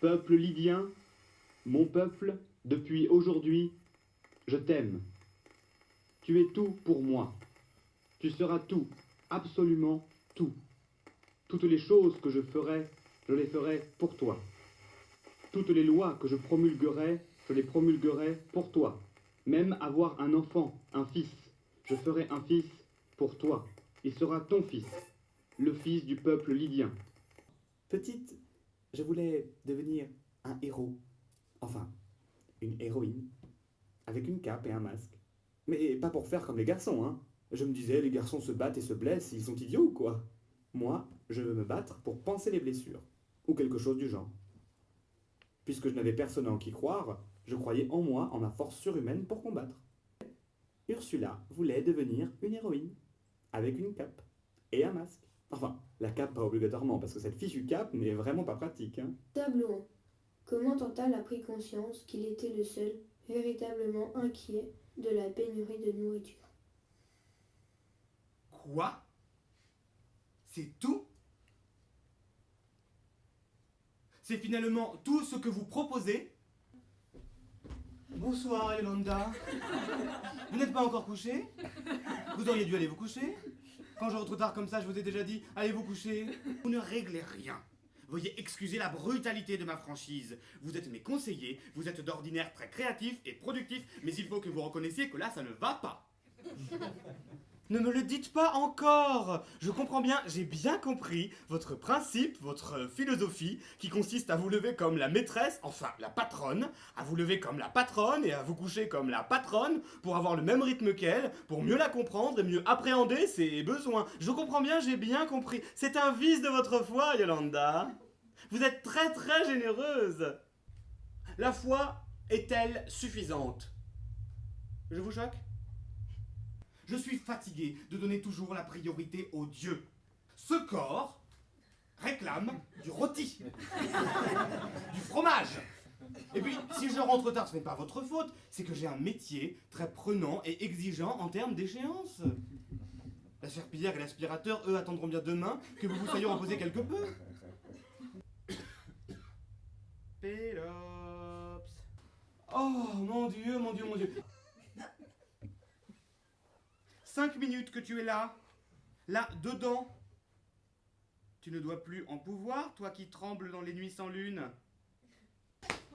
Peuple lydien, mon peuple, depuis aujourd'hui, je t'aime. Tu es tout pour moi. Tu seras tout, absolument tout. Toutes les choses que je ferai, je les ferai pour toi. Toutes les lois que je promulguerai, je les promulguerai pour toi. Même avoir un enfant, un fils, je ferai un fils pour toi. Il sera ton fils, le fils du peuple lydien. Petite, je voulais devenir un héros. Enfin, une héroïne. Avec une cape et un masque. Mais pas pour faire comme les garçons, hein. Je me disais, les garçons se battent et se blessent, ils sont idiots ou quoi? Moi, je veux me battre pour panser les blessures. Ou quelque chose du genre. Puisque je n'avais personne en qui croire, je croyais en moi, en ma force surhumaine pour combattre. Ursula voulait devenir une héroïne. Avec une cape. Et un masque. Enfin, la cape pas obligatoirement, parce que cette fichue cape n'est vraiment pas pratique, hein. Tableau 1. Comment Tantale a pris conscience qu'il était le seul véritablement inquiet de la pénurie de nourriture? Quoi? C'est tout? C'est finalement tout ce que vous proposez? Bonsoir, Yolanda. Vous n'êtes pas encore couché? Vous auriez dû aller vous coucher. Quand je rentre tard comme ça, je vous ai déjà dit, allez vous coucher. Vous ne réglez rien. Veuillez excuser la brutalité de ma franchise. Vous êtes mes conseillers, vous êtes d'ordinaire très créatifs et productifs, mais il faut que vous reconnaissiez que là, ça ne va pas. Ne me le dites pas encore. Je comprends bien, j'ai bien compris votre principe, votre philosophie, qui consiste à vous lever comme la maîtresse, enfin la patronne, à vous lever comme la patronne et à vous coucher comme la patronne pour avoir le même rythme qu'elle, pour mieux la comprendre et mieux appréhender ses besoins. Je comprends bien, j'ai bien compris. C'est un vice de votre foi, Yolanda. Vous êtes très très généreuse. La foi est-elle suffisante? Je vous choque? Je suis fatigué de donner toujours la priorité aux dieux. Ce corps réclame du rôti, du fromage. Et puis, si je rentre tard, ce n'est pas votre faute, c'est que j'ai un métier très prenant et exigeant en termes d'échéance. La serpillière et l'aspirateur, eux, attendront bien demain que vous vous soyez reposé quelque peu. Pélops. Oh, mon Dieu, mon Dieu, mon Dieu. 5 minutes que tu es là, dedans. Tu ne dois plus en pouvoir, toi qui trembles dans les nuits sans lune.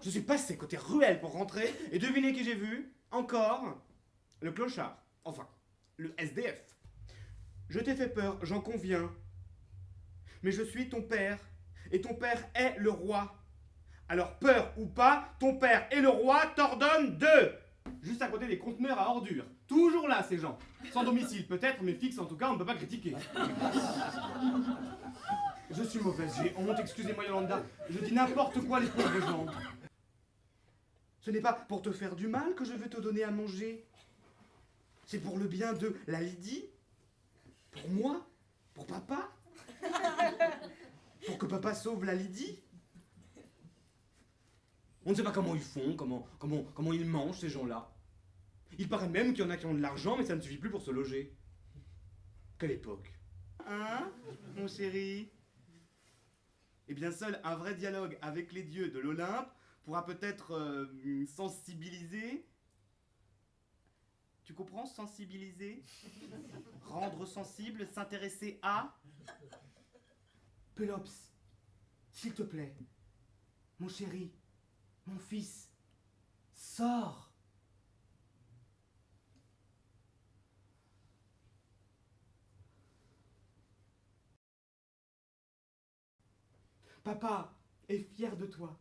Je suis passé côté ruelle pour rentrer, et devinez qui j'ai vu? Encore le clochard. Enfin, le SDF. Je t'ai fait peur, j'en conviens. Mais je suis ton père, et ton père est le roi. Alors, peur ou pas, ton père et le roi t'ordonnent de... Juste à côté des conteneurs à ordures. Toujours là, ces gens. Sans domicile, peut-être, mais fixe en tout cas, on ne peut pas critiquer. Je suis mauvaise, j'ai honte, excusez-moi Yolanda. Je dis n'importe quoi, les pauvres gens. Ce n'est pas pour te faire du mal que je veux te donner à manger. C'est pour le bien de la Lydie. Pour moi. Pour papa. Pour que papa sauve la Lydie. On ne sait pas comment ils font, comment ils mangent, ces gens-là. Il paraît même qu'il y en a qui ont de l'argent, mais ça ne suffit plus pour se loger. Quelle époque? Hein, mon chéri? Eh bien, seul un vrai dialogue avec les dieux de l'Olympe pourra peut-être sensibiliser. Tu comprends, sensibiliser? Rendre sensible, s'intéresser à... Pélops, s'il te plaît, mon chéri, mon fils, sors. Papa est fier de toi.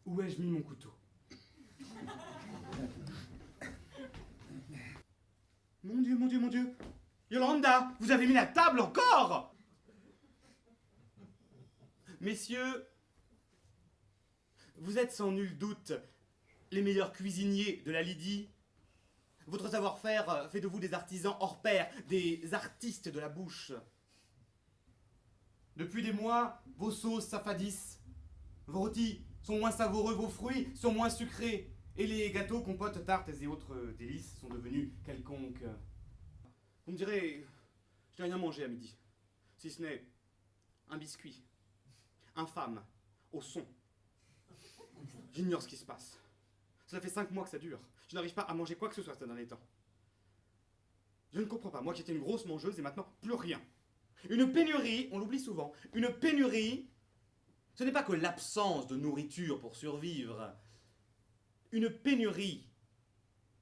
Où ai-je mis mon couteau? Mon Dieu, mon Dieu, mon Dieu! Yolanda, vous avez mis la table encore! Messieurs, vous êtes sans nul doute les meilleurs cuisiniers de la Lydie. Votre savoir-faire fait de vous des artisans hors pair, des artistes de la bouche. Depuis des mois, vos sauces s'affadissent. Vos rôtis sont moins savoureux, vos fruits sont moins sucrés. Et les gâteaux, compotes, tartes et autres délices sont devenus quelconques. Vous me direz, je n'ai rien mangé à midi, si ce n'est un biscuit, infâme, au son. J'ignore ce qui se passe. Cela fait 5 mois que ça dure. Je n'arrive pas à manger quoi que ce soit ces derniers temps. Je ne comprends pas, moi qui étais une grosse mangeuse et maintenant plus rien. Une pénurie, on l'oublie souvent, une pénurie, ce n'est pas que l'absence de nourriture pour survivre. Une pénurie,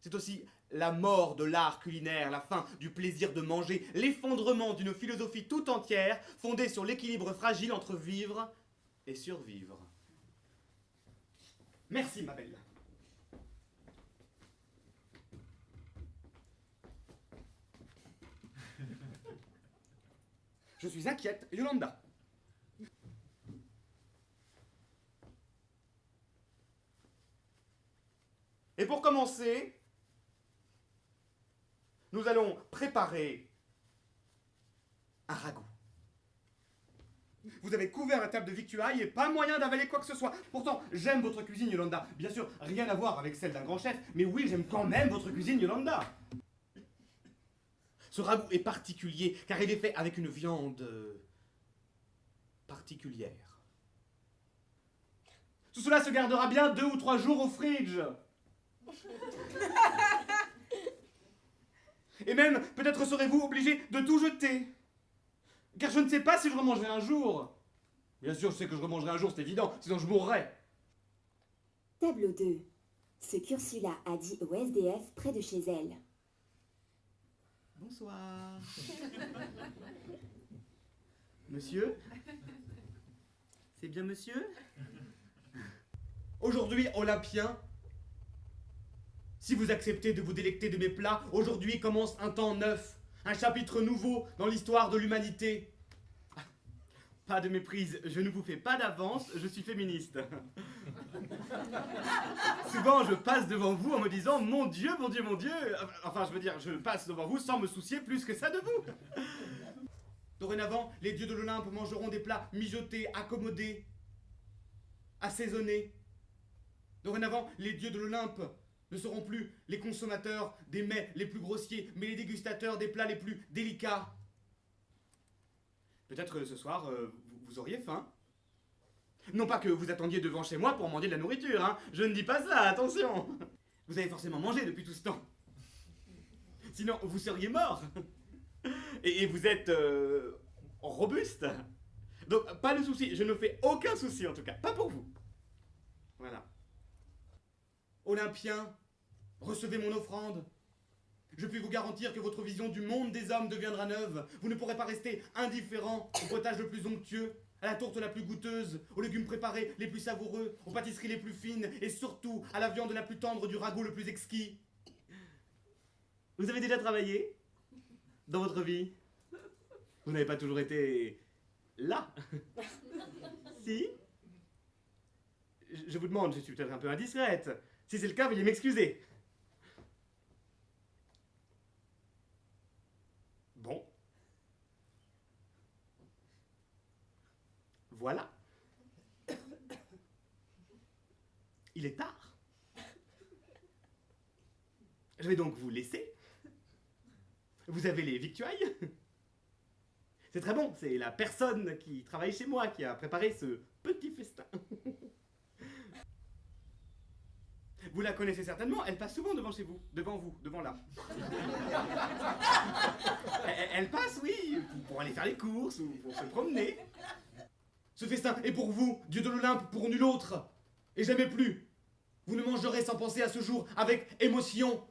c'est aussi la mort de l'art culinaire, la fin du plaisir de manger, l'effondrement d'une philosophie tout entière fondée sur l'équilibre fragile entre vivre et survivre. Merci, ma belle. Je suis inquiète, Yolanda. Et pour commencer, nous allons préparer un ragoût. Vous avez couvert la table de victuailles et pas moyen d'avaler quoi que ce soit. Pourtant, j'aime votre cuisine, Yolanda. Bien sûr, rien à voir avec celle d'un grand chef, mais oui, j'aime quand même votre cuisine, Yolanda. Ce ragoût est particulier, car il est fait avec une viande particulière. Tout cela se gardera bien 2 ou 3 jours au fridge. Et même, peut-être serez-vous obligé de tout jeter. Car je ne sais pas si je remangerai un jour. Bien sûr, je sais que je remangerai un jour, c'est évident, sinon je mourrais. Tableau 2. Ce qu'Ursula a dit au SDF près de chez elle. Bonsoir. Monsieur? C'est bien monsieur? Aujourd'hui, Olympien, si vous acceptez de vous délecter de mes plats, aujourd'hui commence un temps neuf, un chapitre nouveau dans l'histoire de l'humanité. Pas de méprise, je ne vous fais pas d'avance, je suis féministe. Souvent, je passe devant vous en me disant « Mon Dieu, mon Dieu, mon Dieu !» Enfin, je veux dire, je passe devant vous sans me soucier plus que ça de vous. Dorénavant, les dieux de l'Olympe mangeront des plats mijotés, accommodés, assaisonnés. Dorénavant, les dieux de l'Olympe ne seront plus les consommateurs des mets les plus grossiers, mais les dégustateurs des plats les plus délicats. Peut-être ce soir, vous auriez faim. Non pas que vous attendiez devant chez moi pour manger de la nourriture, hein. Je ne dis pas ça, attention. Vous avez forcément mangé depuis tout ce temps. Sinon, vous seriez mort. Et vous êtes robuste. Donc, pas de souci, je ne fais aucun souci en tout cas, pas pour vous. Voilà. Olympiens, recevez mon offrande. Je puis vous garantir que votre vision du monde des hommes deviendra neuve. Vous ne pourrez pas rester indifférent au potage le plus onctueux, à la tourte la plus goûteuse, aux légumes préparés les plus savoureux, aux pâtisseries les plus fines et surtout à la viande la plus tendre du ragoût le plus exquis. Vous avez déjà travaillé dans votre vie? Vous n'avez pas toujours été là? Si? Je vous demande, je suis peut-être un peu indiscrète. Si c'est le cas, veuillez m'excuser. Bon. Voilà. Il est tard. Je vais donc vous laisser. Vous avez les victuailles. C'est très bon, c'est la personne qui travaille chez moi qui a préparé ce petit festin. Vous la connaissez certainement, elle passe souvent devant chez vous, devant là. Elle passe, oui, pour aller faire les courses ou pour se promener. Ce festin est pour vous, dieu de l'Olympe, pour nul autre, et jamais plus. Vous ne mangerez sans penser à ce jour avec émotion.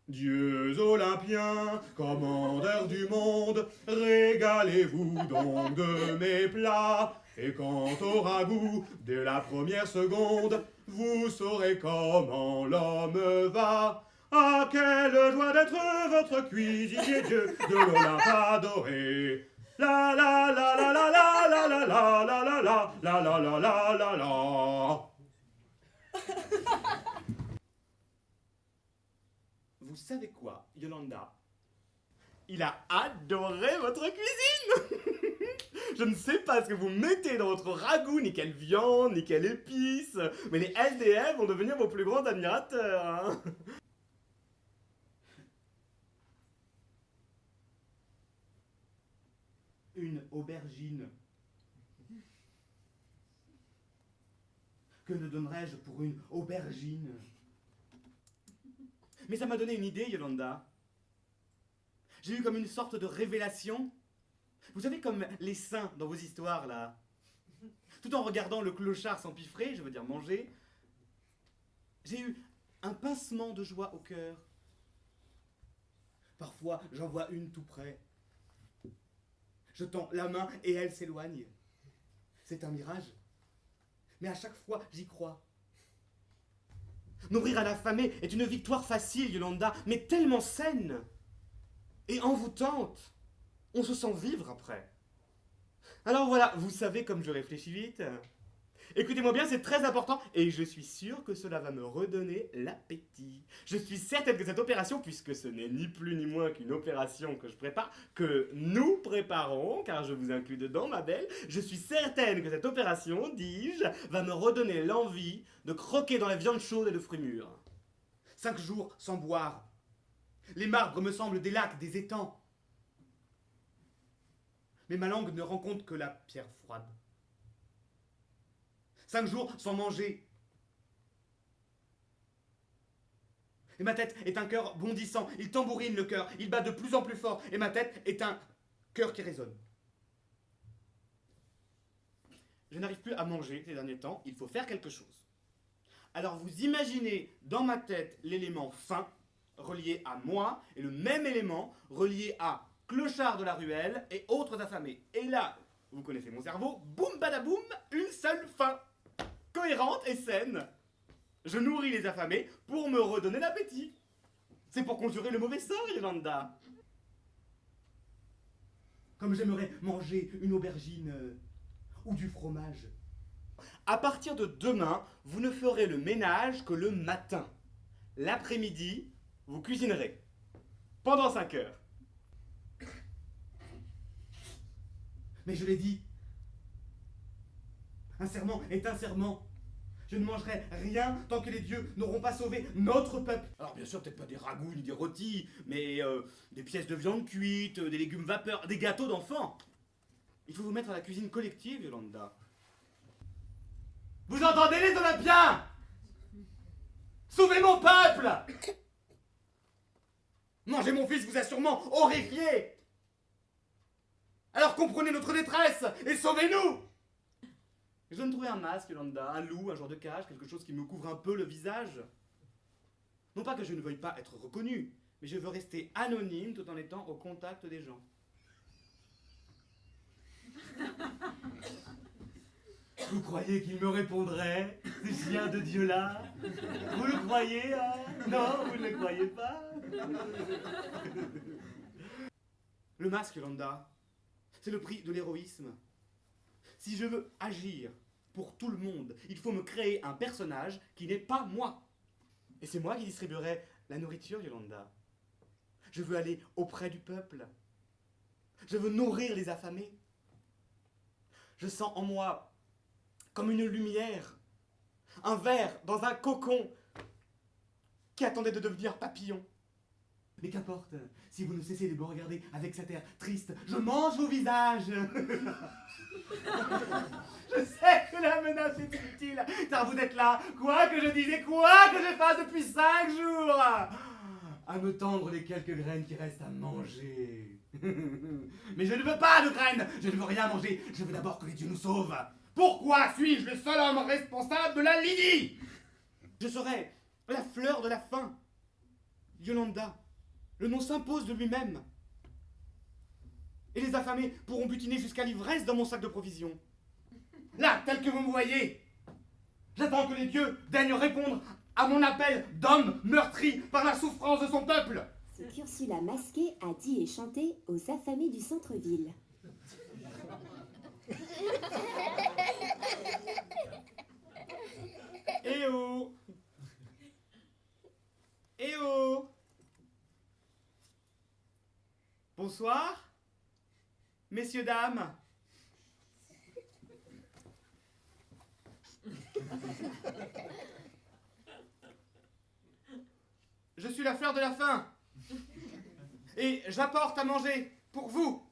Dieux olympiens, commandeurs du monde, régalez-vous donc de mes plats. Et quant au ragoût, dès la première seconde, vous saurez comment l'homme va. Ah, quelle joie d'être votre cuisinier, Dieu de l'Olympe adoré. La la la la la la la la la la la la la la la la la la. Vous savez quoi, Yolanda? Il a adoré votre cuisine. Je ne sais pas ce que vous mettez dans votre ragoût, ni quelle viande, ni quelle épice, mais les SDF vont devenir vos plus grands admirateurs. Hein. Une aubergine. Que ne donnerais-je pour une aubergine? Mais ça m'a donné une idée, Yolanda. J'ai eu comme une sorte de révélation. Vous savez, comme les saints dans vos histoires, là. Tout en regardant le clochard s'empiffrer, je veux dire manger, j'ai eu un pincement de joie au cœur. Parfois, j'en vois une tout près. Je tends la main et elle s'éloigne. C'est un mirage. Mais à chaque fois, j'y crois. Nourrir à l'affamé est une victoire facile, Yolanda, mais tellement saine et envoûtante. On se sent vivre après. Alors voilà, vous savez comme je réfléchis vite. Écoutez-moi bien, c'est très important et je suis sûr que cela va me redonner l'appétit. Je suis certaine que cette opération, puisque ce n'est ni plus ni moins qu'une opération que je prépare, que nous préparons, car je vous inclus dedans, ma belle, je suis certaine que cette opération, dis-je, va me redonner l'envie de croquer dans la viande chaude et de fruits mûrs. 5 jours sans boire. Les marbres me semblent des lacs, des étangs. Mais ma langue ne rencontre que la pierre froide. 5 jours sans manger. Et ma tête est un cœur bondissant. Il tambourine le cœur. Il bat de plus en plus fort. Et ma tête est un cœur qui résonne. Je n'arrive plus à manger ces derniers temps. Il faut faire quelque chose. Alors vous imaginez dans ma tête l'élément faim relié à moi et le même élément relié à clochard de la ruelle et autres affamés. Et là, vous connaissez mon cerveau, boum badaboum, une seule faim. Cohérente et saine. Je nourris les affamés pour me redonner l'appétit. C'est pour conjurer le mauvais sort, Yolanda. Comme j'aimerais manger une aubergine ou du fromage. À partir de demain, vous ne ferez le ménage que le matin. L'après-midi, vous cuisinerez. Pendant 5 heures. Mais je l'ai dit. Un serment est un serment. Je ne mangerai rien tant que les dieux n'auront pas sauvé notre peuple. Alors bien sûr, peut-être pas des ragoûts ni des rôtis, mais des pièces de viande cuite, des légumes vapeur, des gâteaux d'enfants. Il faut vous mettre à la cuisine collective, Yolanda. Vous entendez les Olympiens? Sauvez mon peuple! Manger mon fils vous a sûrement horrifié. Alors comprenez notre détresse et sauvez-nous! Je dois me trouver un masque, Yolanda, un loup, un genre de cage, quelque chose qui me couvre un peu le visage. Non pas que je ne veuille pas être reconnu, mais je veux rester anonyme tout en étant au contact des gens. Vous croyez qu'il me répondrait, ce chien de Dieu-là? Vous le croyez, hein? Non, vous ne le croyez pas? Le masque, Yolanda, c'est le prix de l'héroïsme. Si je veux agir pour tout le monde, il faut me créer un personnage qui n'est pas moi. Et c'est moi qui distribuerai la nourriture, Yolanda. Je veux aller auprès du peuple. Je veux nourrir les affamés. Je sens en moi comme une lumière, un ver dans un cocon qui attendait de devenir papillon. Mais qu'importe, si vous ne cessez de me regarder avec cet air triste, je mange vos visages. Je sais que la menace est inutile, car vous êtes là, quoi que je dise et quoi que je fasse depuis 5 jours, à me tendre les quelques graines qui restent à manger. Mais je ne veux pas de graines, je ne veux rien manger, je veux d'abord que les dieux nous sauvent. Pourquoi suis-je le seul homme responsable de la Lydie? Je serai la fleur de la faim. Yolanda, le nom s'impose de lui-même. Et les affamés pourront butiner jusqu'à l'ivresse dans mon sac de provisions. Là, tel que vous me voyez, j'attends que les dieux daignent répondre à mon appel d'homme meurtri par la souffrance de son peuple. Ce Ursula masqué a dit et chanté aux affamés du centre-ville. Eh oh! Eh oh! Bonsoir, messieurs, dames. Je suis la fleur de la faim. Et j'apporte à manger pour vous.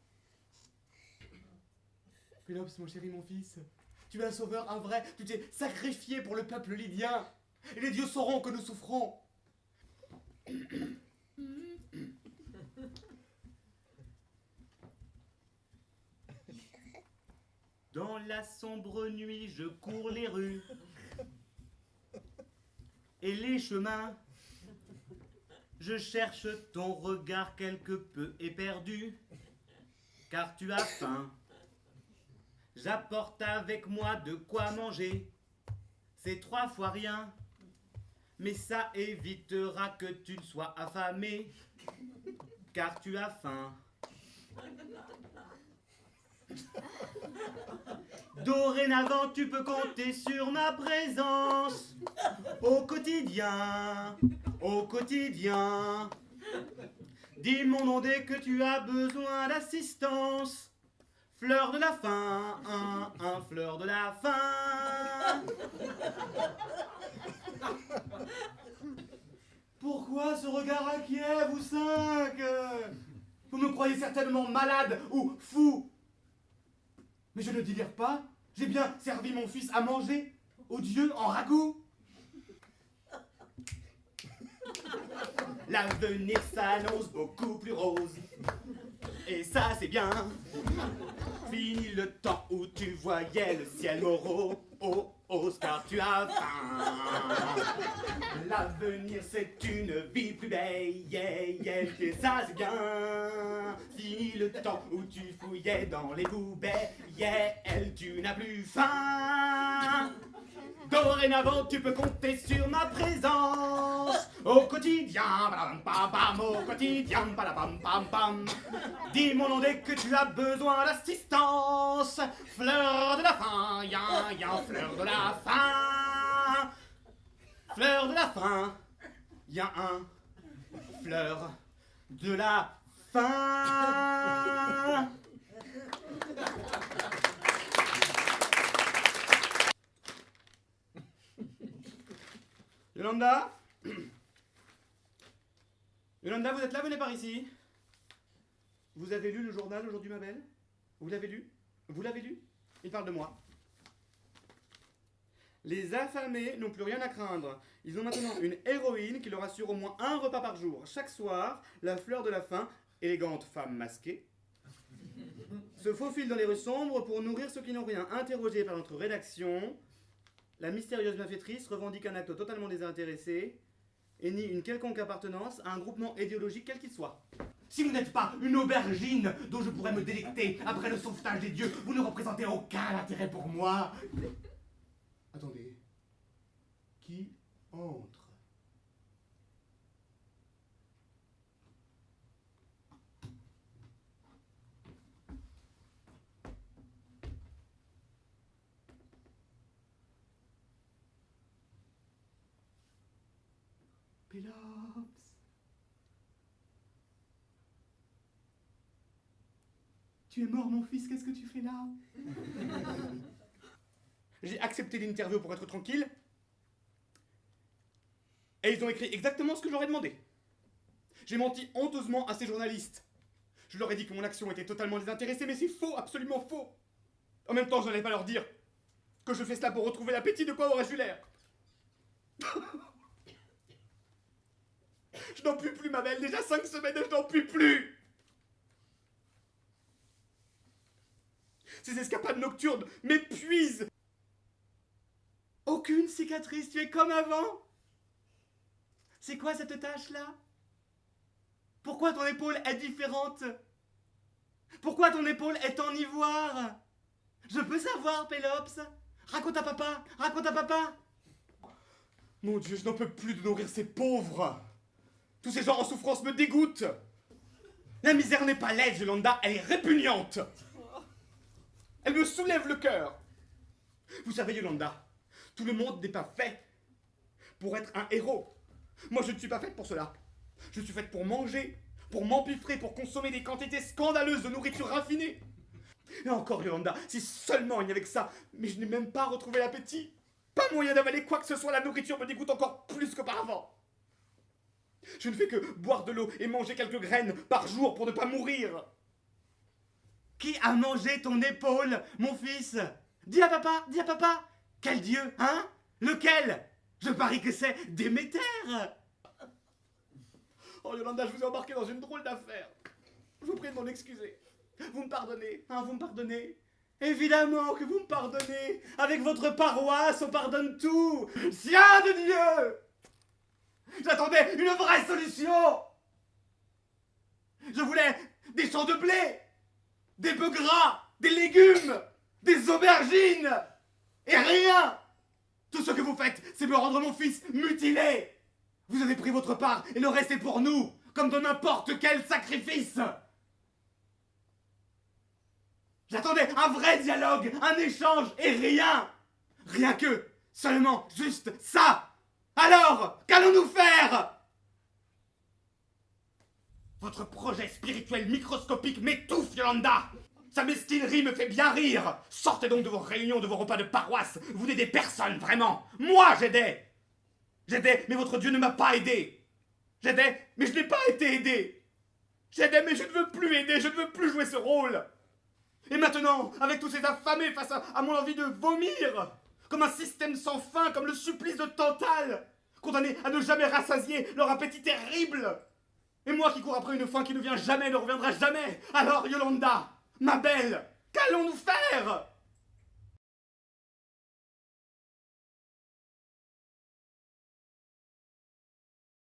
Pélops, mon chéri, mon fils, tu es un sauveur, un vrai. Tu t'es sacrifié pour le peuple lydien. Et les dieux sauront que nous souffrons. Dans la sombre nuit, je cours les rues et les chemins. Je cherche ton regard quelque peu éperdu, car tu as faim. J'apporte avec moi de quoi manger. C'est 3 fois rien, mais ça évitera que tu ne sois affamé, car tu as faim. Dorénavant, tu peux compter sur ma présence au quotidien, au quotidien. Dis mon nom dès que tu as besoin d'assistance. Fleur de la faim, fleur de la faim. Pourquoi ce regard inquiet, vous 5? Vous me croyez certainement malade ou fou. Mais je ne délire pas. J'ai bien servi mon fils à manger aux dieux en ragoût. L'avenir s'annonce beaucoup plus rose. Et ça c'est bien. Fini le temps où tu voyais le ciel morose, car tu as faim. L'avenir c'est une vie plus belle, et ça c'est bien. Fini le temps où tu fouillais dans les poubelles, tu n'as plus faim. Dorénavant, tu peux compter sur ma présence au quotidien, au quotidien, dis mon nom dès que tu as besoin d'assistance. Fleur de la faim, fleur de la faim. Fleur de la faim, fleur de la faim. Yolanda? Yolanda, vous êtes là, venez par ici. Vous avez lu le journal aujourd'hui, ma belle? Vous l'avez lu? Vous l'avez lu? Il parle de moi. Les affamés n'ont plus rien à craindre. Ils ont maintenant une héroïne qui leur assure au moins un repas par jour. Chaque soir, la fleur de la faim, élégante femme masquée, se faufile dans les rues sombres pour nourrir ceux qui n'ont rien. Interrogée par notre rédaction, la mystérieuse bienfaitrice revendique un acte totalement désintéressé et nie une quelconque appartenance à un groupement idéologique quel qu'il soit. Si vous n'êtes pas une aubergine dont je pourrais me délecter après le sauvetage des dieux, vous ne représentez aucun intérêt pour moi. Attendez. Qui entre? Pélops. Tu es mort, mon fils, qu'est-ce que tu fais là? J'ai accepté l'interview pour être tranquille. Et ils ont écrit exactement ce que j'aurais demandé. J'ai menti honteusement à ces journalistes. Je leur ai dit que mon action était totalement désintéressée, mais c'est faux, absolument faux. En même temps, je n'allais pas leur dire que je fais cela pour retrouver l'appétit, de quoi aurais-je eu l'air? Je n'en puis plus, ma belle, déjà 5 semaines et je n'en puis plus. Ces escapades nocturnes m'épuisent. Aucune cicatrice, tu es comme avant. C'est quoi cette tache-là? Pourquoi ton épaule est différente? Pourquoi ton épaule est en ivoire? Je peux savoir, Pélops. Raconte à papa, raconte à papa. Mon Dieu, je n'en peux plus de nourrir ces pauvres. Tous ces gens en souffrance me dégoûtent. La misère n'est pas laide, Yolanda, elle est répugnante. Elle me soulève le cœur. Vous savez, Yolanda, tout le monde n'est pas fait pour être un héros. Moi, je ne suis pas faite pour cela. Je suis faite pour manger, pour m'empiffrer, pour consommer des quantités scandaleuses de nourriture raffinée. Et encore, Yolanda, si seulement il n'y avait que ça, mais je n'ai même pas retrouvé l'appétit. Pas moyen d'avaler quoi que ce soit, la nourriture me dégoûte encore plus qu'auparavant. Je ne fais que boire de l'eau et manger quelques graines par jour pour ne pas mourir. Qui a mangé ton épaule, mon fils? Dis à papa, quel dieu, hein? Lequel? Je parie que c'est Déméter. Oh Yolanda, je vous ai embarqué dans une drôle d'affaire. Je vous prie de m'en excuser. Vous me pardonnez, hein, vous me pardonnez? Évidemment que vous me pardonnez. Avec votre paroisse, on pardonne tout. Chien de Dieu! J'attendais une vraie solution. Je voulais des champs de blé, des bœufs gras, des légumes, des aubergines. Et rien. Tout ce que vous faites, c'est me rendre mon fils mutilé. Vous avez pris votre part et le reste est pour nous, comme dans n'importe quel sacrifice. J'attendais un vrai dialogue, un échange et rien. Rien que, seulement, juste ça. Alors, qu'allons-nous faire? Votre projet spirituel microscopique m'étouffe, Yolanda. Sa mesquinerie me fait bien rire. Sortez donc de vos réunions, de vos repas de paroisse. Vous n'aidez personne, vraiment. Moi, j'aidais. J'aidais, mais votre Dieu ne m'a pas aidé. J'aidais, mais je n'ai pas été aidé. J'aidais, mais je ne veux plus aider, je ne veux plus jouer ce rôle. Et maintenant, avec tous ces affamés face à mon envie de vomir, comme un système sans fin, comme le supplice de Tantale, condamnés à ne jamais rassasier leur appétit terrible. Et moi qui cours après une faim qui ne vient jamais, ne reviendra jamais. Alors, Yolanda, ma belle, qu'allons-nous faire?